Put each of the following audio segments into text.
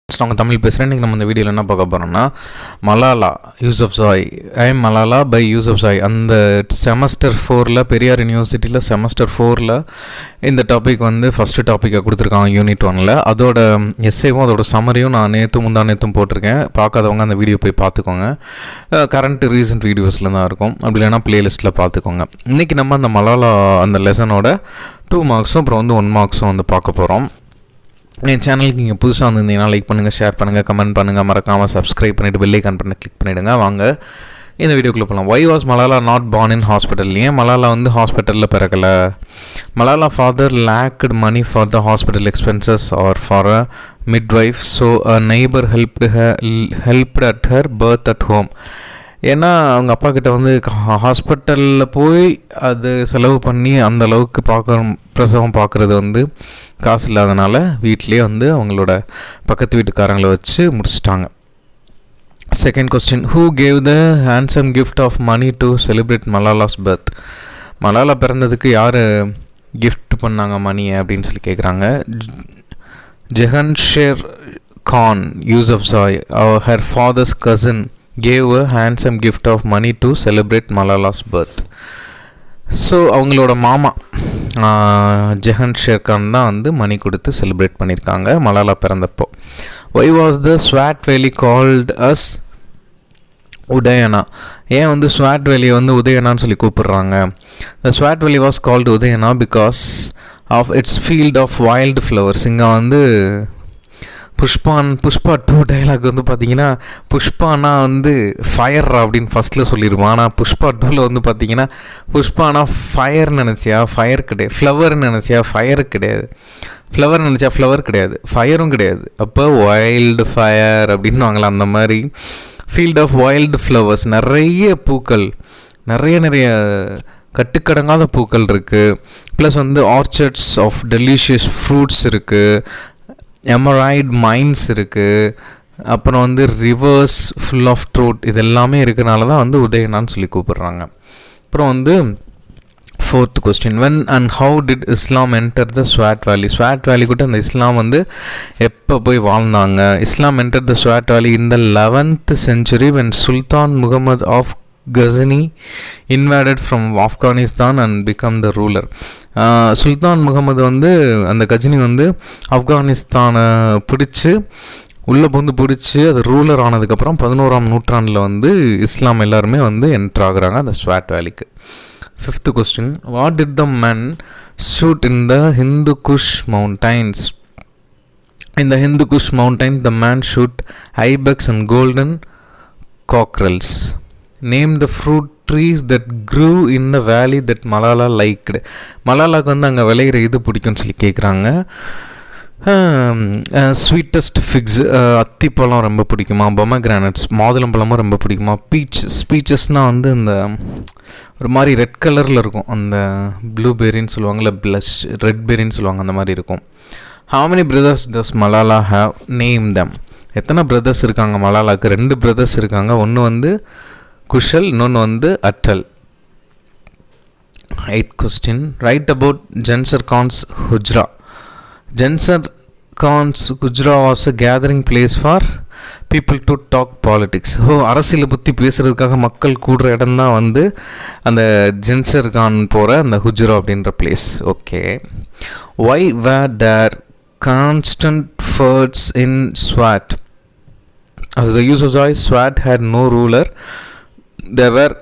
நாங்கள் தமிழ் பேசுகிறேன். இன்றைக்கி நம்ம இந்த வீடியோவில் என்ன பார்க்க போகிறோம்னா, மலாலா யூசப்சாய் மலாலா பை யூசப்சாய் அந்த செமஸ்டர் 4 பெரியார் யூனிவர்சிட்டியில் செமஸ்டர் 4 இந்த டாபிக் ஃபஸ்ட்டு டாப்பிக்காக கொடுத்துருக்காங்க யூனிட் 1. அதோட எஸ்ஏவும் அதோட சம்மரியும் நான் முந்தானேத்தும் போட்டிருக்கேன். பார்க்காதவங்க அந்த வீடியோ போய் பார்த்துக்கோங்க. ரீசெண்ட் வீடியோஸில் தான் இருக்கும், அப்படி இல்லைனா ப்ளேலிஸ்ட்டில் பார்த்துக்கோங்க. இன்றைக்கி நம்ம அந்த மலாலா அந்த லெசனோட 2 மார்க்ஸும் அப்புறம் 1 மார்க்ஸும் பார்க்க போகிறோம். என் சேனலுக்கு நீங்கள் புதுசாக வந்திருந்தீங்கன்னா லைக் பண்ணுங்கள், ஷேர் பண்ணுங்கள், கமெண்ட் பண்ணுங்கள், மறக்காமல் சப்ஸ்கிரைப் பண்ணிவிட்டு பெல் ஐகான் பண்ண கிளிக் பண்ணிவிடுங்க. வாங்க இந்த வீடியோக்குள்ளே போகலாம். Why was Malala not born in hospital? ஏன் மலாலா ஹாஸ்பிட்டலில் பிறக்கலை? Malala father lacked money for the hospital expenses or for a midwife, so a neighbour helped at her birth at home. ஏன்னா அவங்க அப்பா கிட்ட ஹாஸ்பிட்டலில் போய் அது செலவு பண்ணி அந்த அளவுக்கு பிரசவம் பார்க்குறது காசு இல்லாதனால வீட்லேயே அவங்களோட பக்கத்து வீட்டுக்காரங்களை வச்சு முடிச்சிட்டாங்க. Second question, who gave the handsome gift of money to celebrate Malala's birth? Malala பிறந்ததுக்கு யார் கிஃப்ட் பண்ணாங்க மணியை அப்படின்னு சொல்லி கேட்குறாங்க. Jehan Sher Khan Yousafzai, her father's cousin, gave a handsome gift of money to celebrate Malala's birth. So அவங்களோட மாமா ஜஹன் ஷேர்கான் தான் மணி கொடுத்து செலிப்ரேட் பண்ணியிருக்காங்க Malala பிறந்தப்போ. Y was the Swat வேலி கால்ட் அஸ் உதயனா? ஏன் ஸ்வாட் வேலியை உதயனான்னு சொல்லி கூப்பிடுறாங்க? The Swat valley was called Udyana because of its field of wild flowers. இங்கே புஷ்பா 2 டைலாக் பார்த்தீங்கன்னா புஷ்பானா ஃபயர் அப்படின்னு ஃபஸ்ட்டில் சொல்லிடுவோம். ஆனால் புஷ்பா 2ல் பார்த்தீங்கன்னா புஷ்பானா ஃபயர்னு நினச்சியா ஃபயர் கிடையாது, ஃப்ளவர்னு நினச்சியா ஃபயர் கிடையாது, ஃப்ளவர் நினச்சா ஃப்ளவர் கிடையாது, ஃபயரும் கிடையாது. அப்போ வைல்டு ஃபயர் அப்படின்னு வாங்கலாம். அந்த மாதிரி ஃபீல்ட் ஆஃப் வைல்டு ஃப்ளவர்ஸ், நிறைய பூக்கள், நிறைய கட்டுக்கடங்காத பூக்கள் இருக்குது. ப்ளஸ் ஆர்ச்சர்ட்ஸ் ஆஃப் டெலிஷியஸ் ஃப்ரூட்ஸ் இருக்குது, எமராய்ட் மைன்ஸ் இருக்குது, அப்புறம் ரிவர்ஸ் ஃபுல் ஆஃப் ட்ரோட், இது எல்லாமே இருக்கிறனால தான் உதயனான்னு சொல்லி கூப்பிடுறாங்க. அப்புறம் fourth question, when and how did Islam enter the Swat valley? Swat வேலி கூட அந்த இஸ்லாம் எப்போ போய் வாழ்ந்தாங்க? இஸ்லாம் என்டர் த ஸ்வாட் வேலி இன் த 11th century when Sultan Muhammad of Ghazni invaded from Afghanistan and become the ruler. சுல்தான் முகமது அந்த கஜினி ஆப்கானிஸ்தானை பிடிச்சி உள்ளே பிடிச்சி அது ரூலர் ஆனதுக்கப்புறம் 11ஆம் நூற்றாண்டில் இஸ்லாம் எல்லாருமே என்ட்ரு ஆகுறாங்க அந்த ஸ்வாட் வேலிக்கு. Fifth question, what did the men shoot in the Hindu Kush mountains? In the Hindu Kush mountains the man shoot ibex and golden cockerels. Name the fruit trees that grew in the valley that Malala liked. மலாலாவுக்கு அங்கே விளையிற இது பிடிக்கும்னு சொல்லி கேட்குறாங்க. Sweetest fix, அத்திப்பழம் ரொம்ப பிடிக்குமா? பொமக்ரானட்ஸ், மாதுளம்பழமும் ரொம்ப பிடிக்குமா? பீச்சஸ்னால் இந்த ஒரு மாதிரி ரெட் கலரில் இருக்கும், அந்த ப்ளூபெரின்னு சொல்லுவாங்கள்ல, ப்ளஷ் ரெட் பெரின்னு சொல்லுவாங்க, அந்த மாதிரி இருக்கும். How many brothers does Malala have? Name them. எத்தனை பிரதர்ஸ் இருக்காங்க மலாலாவுக்கு? 2 பிரதர்ஸ் இருக்காங்க. ஒன்று குஷல், இன்னொன்று Atal. 8th question, write about Jehan Sher Khan's hujra. Jehan Sher Khan's hujra was a gathering place for people to talk politics. அரசியலை பற்றி பேசுகிறதுக்காக மக்கள் கூடுற இடம் தான் அந்த ஜென்சர் கான் போகிற அந்த ஹுஜ்ரா அப்படின்ற place. Okay, why were there constant fights in Swat? As the Yusufzai, Swat had no ruler. There were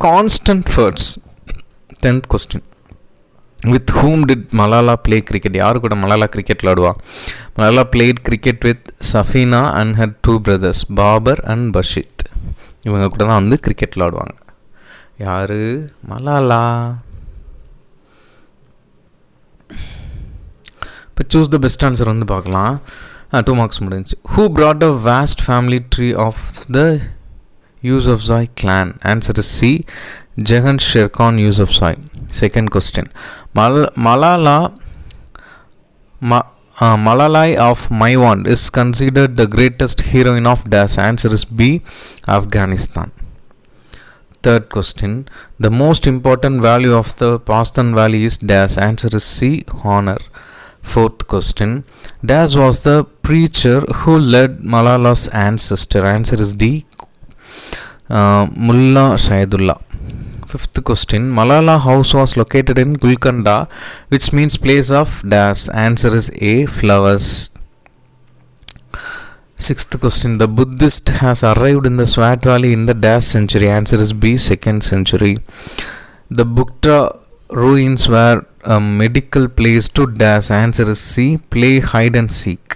constant feuds. 10th question, with whom did Malala play cricket? யாரு கூட மலாலா கிரிக்கெட் விளையாடுவா? Malala played cricket with Safina and her 2 brothers, Babar and Bashit. இவங்க கூட தான் cricket விளையாடுவாங்க. யாரு? மலாலா. இப்போ choose the best answer பார்க்கலாம். 2 மார்க்ஸ் முடிஞ்சு. Who brought a vast family tree of the Yusufzai clan? Answer is C, Jahan Sherkan Yusufzai. Second question, Malalai of Maiwand is considered the greatest heroine of dash. Answer is B, Afghanistan. Third question, the most important value of the Pashtun Valley is dash. Answer is C, honor. Fourth question. Dash was the preacher who led Malala's ancestor. Answer is D. Mullah Shahidullah. Fifth question. Malala house was located in Gulkanda, which means place of dash. Answer is A. Flowers. Sixth question. The Buddhist has arrived in the Swat Valley in the dash century. Answer is B. 2nd century. The Bukta ruins were a medical place to dash. Answer is C. Play hide and seek.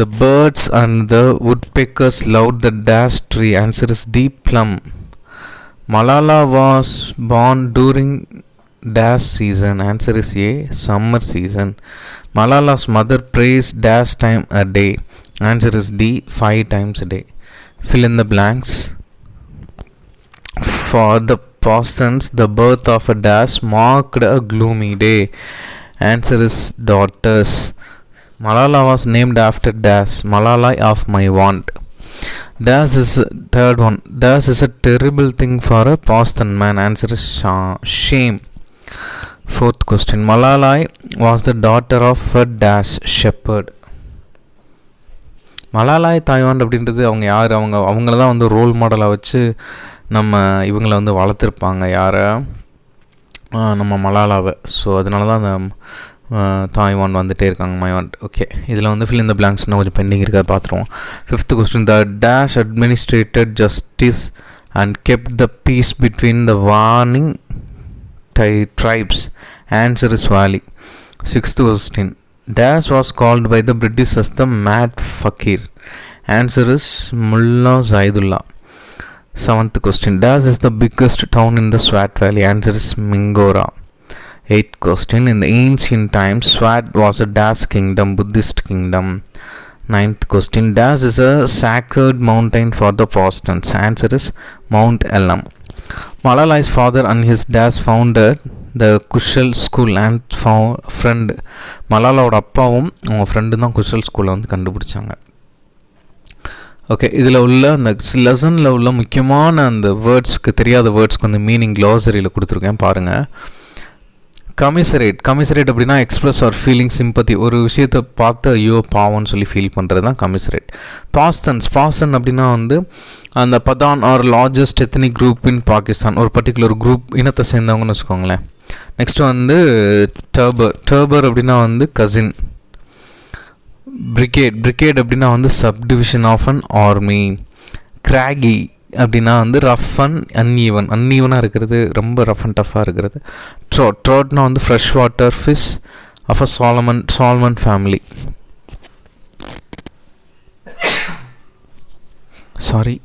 The birds and the woodpeckers loved the dash tree. Answer is D. Plum. Malala was born during dash season. Answer is A. Summer season. Malala's mother prays dash time a day. Answer is D. 5 times a day. Fill in the blanks. For the Paustans, the birth of a dash marked a gloomy day. Answer is daughters. Malala was named after dash, Malala of my want. Dash is third one. Dash is a terrible thing for a Paustan man. Answer is shame. Fourth question. Malala was the daughter of a dash shepherd. Malalai தாய்வான் அப்படின்றது அவங்க யார், அவங்கள தான் வந்து role மாடலாக வச்சு நம்ம இவங்களை வந்து வளர்த்துருப்பாங்க, யாரை, நம்ம மலாலாவை. ஸோ அதனால தான் அந்த தாய்வான் வந்துகிட்டே இருக்காங்க, மைவான். ஓகே, இதில் வந்து ஃபில் இந்த பிளாங்க்ஸ்னால் கொஞ்சம் பெண்டிங் இருக்காது, பார்த்துருவோம். Fifth question. The dash administrated justice and kept the peace between the warning tribes. Answer is Wali. Sixth question. Dash was called by the British as the Mad Fakir. Answer is Mullah Zaidullah. Seventh question. Dash is the biggest town in the Swat Valley. Answer is Mingora. Eighth question. In the ancient times, Swat was a Dash kingdom, Buddhist kingdom. Ninth question. Dash is a sacred mountain for the Paustans. Answer is Mount Elam. Malalai's father and his dash founded the Khushal school and friend. மலாலாவோட அப்பாவும் அவங்க friend தான் குஷல் ஸ்கூலை வந்து கண்டுபிடிச்சாங்க. Okay, இதில் உள்ள அந்த லெசனில் உள்ள முக்கியமான அந்த வேர்ட்ஸ்க்கு, தெரியாத வேர்ட்ஸ்க்கு வந்து மீனிங் க்ளாசரியில் கொடுத்துருக்கேன் பாருங்கள். கமிசரேட். கமிசரேட் அப்படின்னா எக்ஸ்பிரஸ் ஆர் ஃபீலிங் சிம்பத்தி. ஒரு விஷயத்தை பார்த்து ஐயோ பாவம்னு சொல்லி ஃபீல் பண்ணுறது தான் கமிசரேட். பாஸ்டன் அப்படின்னா வந்து அந்த Pathan are largest ethnic group in Pakistan, ஒரு பர்டிகுலர் குரூப் இனத்தை சேர்ந்தவங்கன்னு வச்சுக்கோங்களேன். நெக்ஸ்ட் வந்து டர்பர் அப்படின்னா வந்து கசின். பிரிகேட் அப்படின்னா வந்து subdivision of an army. Craggy அப்படின்னா வந்து ரஃப் அண்ட் அன்ஈவனாக இருக்கிறது, ரொம்ப ரஃப் அண்ட் டஃப்பாக இருக்கிறது. ட்ரோட்னா வந்து fresh water fish of a salmon family. Sorry.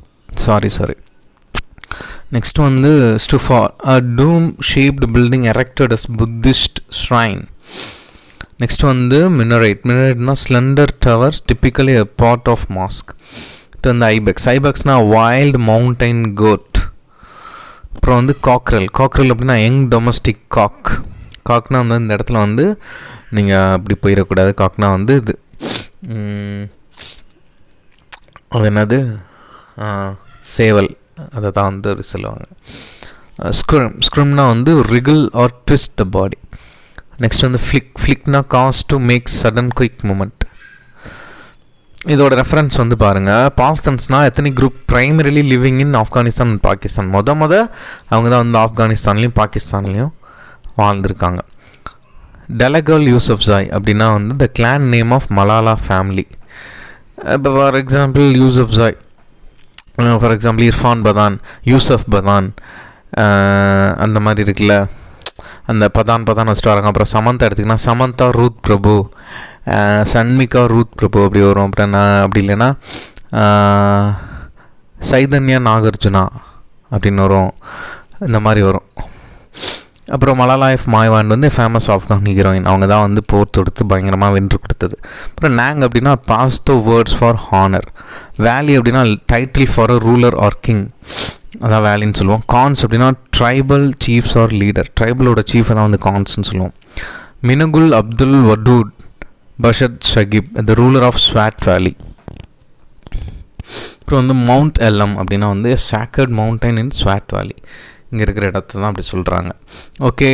Next வந்து stupa, a dome shaped building erected as Buddhist shrine. Next வந்து மினரேட்னா slender towers typically a part of mosque. வந்து ஐபெக்ஸ்னா வைல்டு மவுண்டைன் கோட். அப்புறம் வந்து காக்ரல் அப்படின்னா யங் டொமஸ்டிக் காக்னா வந்து இந்த இடத்துல வந்து நீங்கள் அப்படி போயிடக்கூடாது. காக்னா வந்து இது அது என்னது, சேவல், அதை தான் வந்து சொல்லுவாங்க. ஸ்க்ரிம்னா வந்து wriggle or twist the body. Next வந்து ஃப்ளிக்னா cause to make sudden quick movement. இதோட ரெஃபரன்ஸ் வந்து பாருங்கள். பாஸ்தன்ஸ்னால் ethnic group primarily living in Afghanistan and Pakistan. அவங்க தான் வந்து ஆப்கானிஸ்தான்லேயும் பாகிஸ்தான்லேயும் வாழ்ந்துருக்காங்க. டெலகல் யூசப்சாய் அப்படின்னா வந்து the clan name of Malala family. இப்போ for example Yousafzai, for example Irfan Pathan, Yusuf Pathan, அந்த மாதிரி இருக்குல்ல, அந்த பதான் வச்சுட்டு வராங்க. அப்புறம் சமந்தா எடுத்திங்கன்னா சமந்தா ரூத் பிரபு, சன்மிகா ரூத் பிரபு அப்படி வரும். அப்புறம் அப்படி இல்லைன்னா சைதன்யா நாகார்ஜுனா அப்படின்னு வரும், இந்த மாதிரி வரும். அப்புறம் மலாலா எஃப் மாய்வான் வந்து ஃபேமஸ் ஆப்கான் ஹீரோயின், அவங்க தான் வந்து போர் தொடுத்து பயங்கரமாக வென்று கொடுத்தது. அப்புறம் நாங் அப்படின்னா பாஸ் the words for honour. Wali அப்படின்னா title for a ruler or king, அதான் வேலின்னு சொல்லுவோம். கான்ஸ் அப்படின்னா ட்ரைபல் சீஃப்ஸ் ஆர் லீடர், ட்ரைபலோட சீஃபை தான் வந்து கான்ஸ்ன்னு சொல்லுவோம். மினகுல் அப்துல் வடூட் பஷத் Sahib, the ruler of Swat valley. அப்புறம் வந்து மவுண்ட் எல்லம் அப்படின்னா வந்து சாக்கர்ட் மவுண்டைன் இன் ஸ்வாட் வேலி, இங்கே இருக்கிற இடத்த தான் அப்படி சொல்கிறாங்க. ஓகே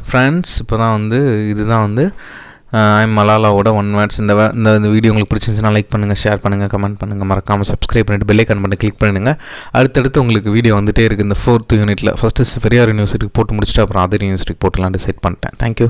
ஃப்ரெண்ட்ஸ், இப்போ தான் வந்து இதுதான் வந்து ஐம் மலாலாவோட 1 வேர்ட்ஸ். இந்த வீடியோ உங்களுக்கு பிடிச்சிருந்துச்சுன்னா லைக் பண்ணுங்கள், ஷேர் பண்ணுங்கள், கமெண்ட் பண்ணுங்கள், மறக்காமல் சப்ஸ்கிரைப் பண்ணிவிட்டு பெல் ஐக்கான் பட்டன் கிளிக் பண்ணுங்கள். அடுத்தடுத்து உங்களுக்கு வீடியோ வந்துகிட்டே இருக்குது. இந்த 4th யூனிட்டில் ஃபஸ்ட்டு பெரியார் யூனிவர்சிட்டிக்கு போட்டு முடிச்சுட்டு அப்புறம் அதர் யூனிவர்சிட்டிக்கு போட்டுலான்னு செட் பண்ணிட்டேன். தேங்க்யூ.